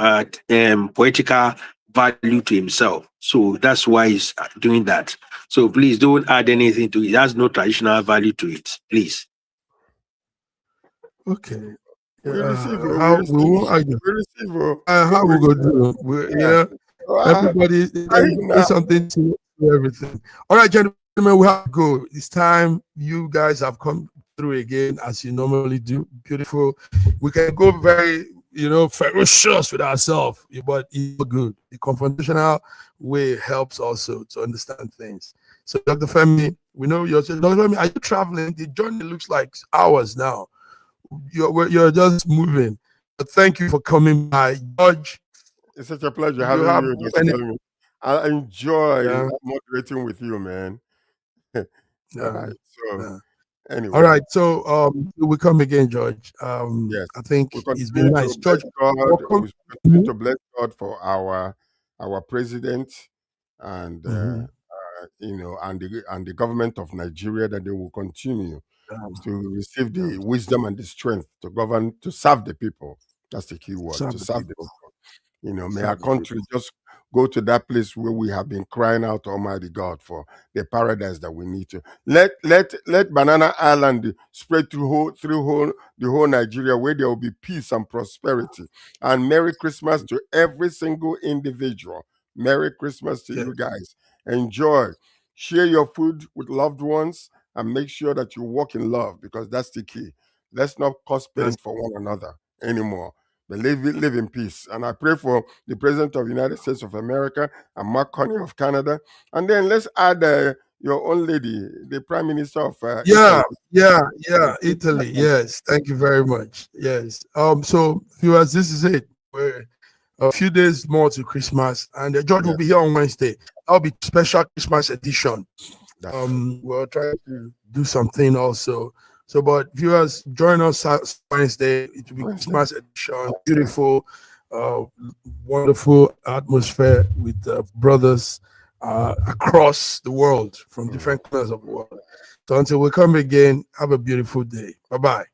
poetical value to himself. So that's why he's doing that. So please don't add anything to it. It has no traditional value to it. Please. Okay. We receive. How we go do? Everybody there's something to everything. All right, gentlemen, we have to go. It's time. You guys have come through again as you normally do. Beautiful. We can go very ferocious with ourselves, but it's good. The confrontational way helps also to understand things. So, Dr. Femi, We know you're. Are you traveling? The journey looks like hours now. You're just moving. But thank you for coming by, George. It's such a pleasure having you. Just telling me. I enjoy moderating with you, man. All right. So anyway. All right. So we come again, George. Yes. I think it's been nice. George, we continue to bless God for our president and and the government of Nigeria, that they will continue to receive the wisdom and the strength to govern, to serve the people. That's the key word, to serve the people. May our country just go to that place where we have been crying out to Almighty God for the paradise that we need to. Let Banana Island spread through the whole Nigeria, where there will be peace and prosperity. And Merry Christmas to every single individual. Merry Christmas to you guys. Enjoy. Share your food with loved ones and make sure that you walk in love, because that's the key. Let's not cause pain for one another anymore. But live in peace. And I pray for the President of the United States of America and Mark Carney of Canada. And then let's add your own lady, the Prime Minister of Italy. Yes, thank you very much. Yes. So viewers, this is it. We're a few days more to Christmas, and George will be here on Wednesday. That'll be special Christmas edition. We'll try to do something also. So, but viewers, join us Wednesday. It will be Christmas edition. Beautiful, wonderful atmosphere with brothers across the world, from different corners of the world. So until we come again, have a beautiful day. Bye-bye.